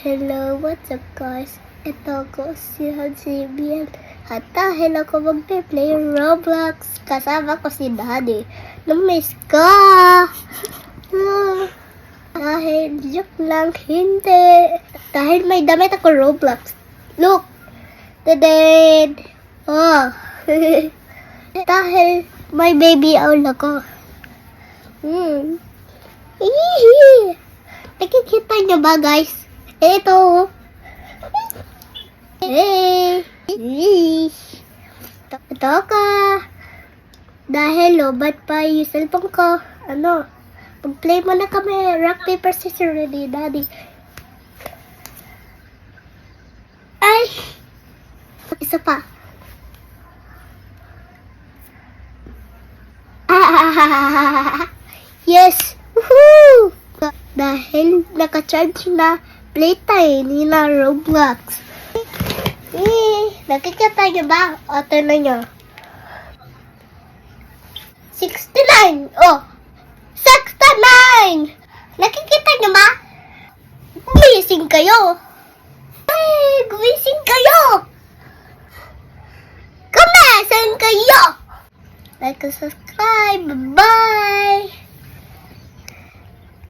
Hello, what's up guys? Ito ko si Hansibian at dahil ako magpe-play Roblox kasama ko si Daddy. Namiss ka! Dahil joke lang, hindi. Dahil may damit ako Roblox. Look! Tadad! Oh! Dahil may baby owl ako. Hihihi! Nakikita niyo ba guys? Ito! Hey! Ito ka! Dahil lobat pa yung cellphone ko. Mag-play mo na kami. Rock, paper, scissors, ready, Daddy. Ay! Isa pa. Yes! Woohoo! Dahil naka-charge na playtime ni na Roblox. Nakikita niyo ba? O, tignan niyo. 69! Oh! 69! Nakikita niyo ba? Gumising kayo! Ay, gumising kayo! Kumasan kayo! Like and subscribe. Bye!